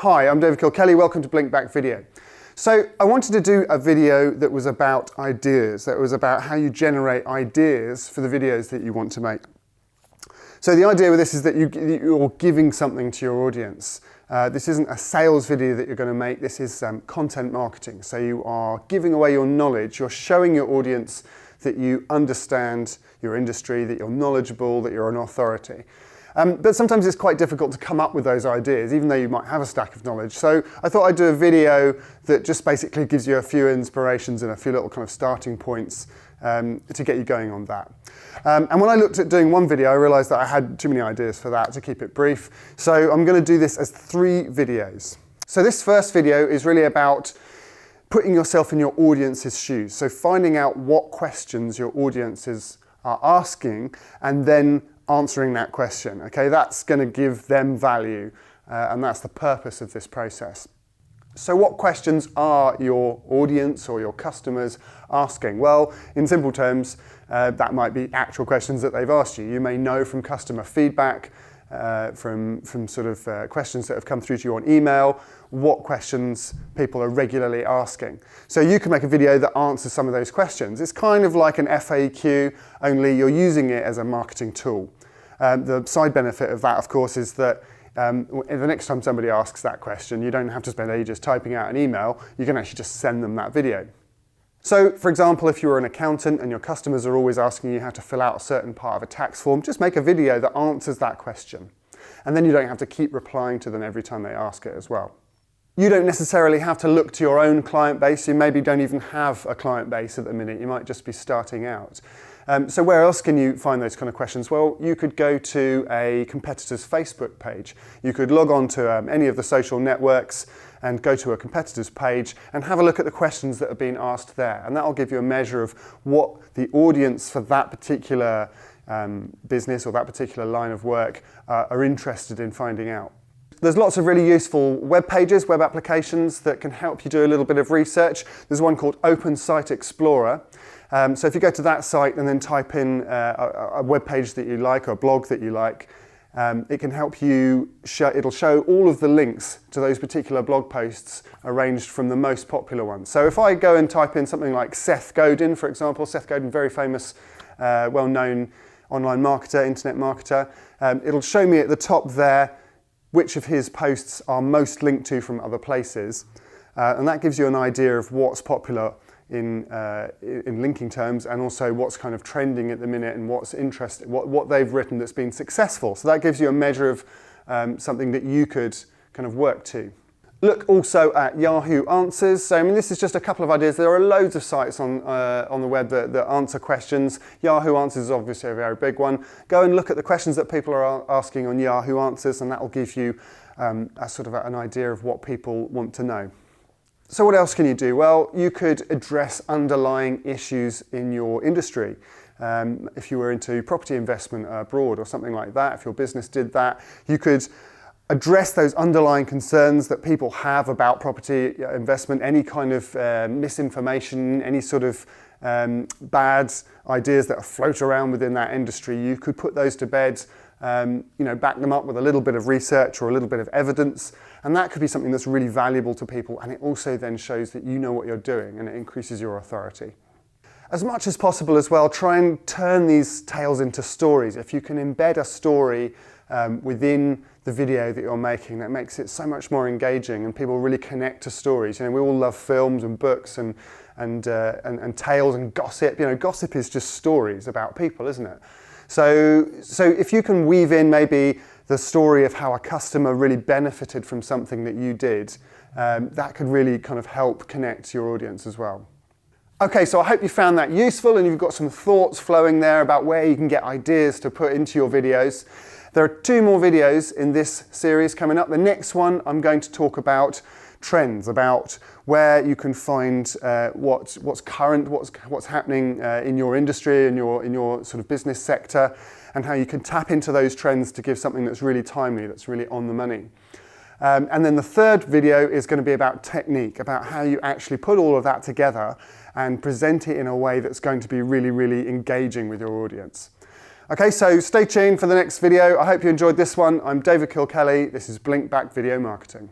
Hi, I'm David Kilkelly, welcome to Blink Back Video. So I wanted to do a video that was about ideas, that was about how you generate ideas for the videos that you want to make. So the idea with this is that you're giving something to your audience. This isn't a sales video that you're going to make, this is content marketing. So you are giving away your knowledge, you're showing your audience that you understand your industry, that you're knowledgeable, that you're an authority. But sometimes it's quite difficult to come up with those ideas, even though you might have a stack of knowledge. So I thought I'd do a video that just basically gives you a few inspirations and a few little kind of starting points to get you going on that. And when I looked at doing one video, I realized that I had too many ideas for that, to keep it brief. So I'm going to do this as 3 videos. So this first video is really about putting yourself in your audience's shoes. So finding out what questions your audiences are asking and then answering that question. Okay, that's going to give them value and that's the purpose of this process. So what questions are your audience or your customers asking? Well, in simple terms, that might be actual questions that they've asked you. You may know from customer feedback, from sort of questions that have come through to you on email, what questions people are regularly asking. So you can make a video that answers some of those questions. It's kind of like an FAQ, only you're using it as a marketing tool. The side benefit of that, of course, is that the next time somebody asks that question, you don't have to spend ages typing out an email, you can actually just send them that video. So, for example, if you're an accountant and your customers are always asking you how to fill out a certain part of a tax form, just make a video that answers that question. And then you don't have to keep replying to them every time they ask it as well. You don't necessarily have to look to your own client base. You maybe don't even have a client base at the minute. You might just be starting out. So where else can you find those kind of questions? Well, you could go to a competitor's Facebook page. You could log on to any of the social networks and go to a competitor's page and have a look at the questions that are being asked there. And that will give you a measure of what the audience for that particular business or that particular line of work are interested in finding out. There's lots of really useful web pages, web applications that can help you do a little bit of research. There's one called Open Site Explorer. So if you go to that site and then type in a web page that you like or a blog that you like, it can help you, it'll show all of the links to those particular blog posts arranged from the most popular ones. So if I go and type in something like Seth Godin, for example, Seth Godin, very famous, well-known online marketer, internet marketer, it'll show me at the top there which of his posts are most linked to from other places. And that gives you an idea of what's popular in linking terms and also what's kind of trending at the minute and what's interesting, what they've written that's been successful. So that gives you a measure of something that you could kind of work to. Look also at Yahoo Answers. So I mean, this is just a couple of ideas. There are loads of sites on the web that answer questions. Yahoo Answers is obviously a very big one. Go and look at the questions that people are asking on Yahoo Answers, and that will give you a sort of an idea of what people want to know. So what else can you do? Well, you could address underlying issues in your industry. If you were into property investment abroad or something like that, if your business did that, you could address those underlying concerns that people have about property investment, any kind of misinformation, any sort of bad ideas that float around within that industry. You could put those to bed, back them up with a little bit of research or a little bit of evidence, and that could be something that's really valuable to people, and it also then shows that you know what you're doing and it increases your authority. As much as possible as well, try and turn these tales into stories. If you can embed a story within the video that you're making, that makes it so much more engaging and people really connect to stories. You know, we all love films and books and tales and gossip. You know, gossip is just stories about people, isn't it? So if you can weave in maybe the story of how a customer really benefited from something that you did, that could really kind of help connect your audience as well. Okay, so I hope you found that useful and you've got some thoughts flowing there about where you can get ideas to put into your videos. There are 2 more videos in this series coming up. The next one, I'm going to talk about trends, about where you can find what's current, what's happening in your industry, in your sort of business sector, and how you can tap into those trends to give something that's really timely, that's really on the money. And then the third video is going to be about technique, about how you actually put all of that together and present it in a way that's going to be really, really engaging with your audience. Okay, so stay tuned for the next video. I hope you enjoyed this one. I'm David Kilkelly. This is Blink Back Video Marketing.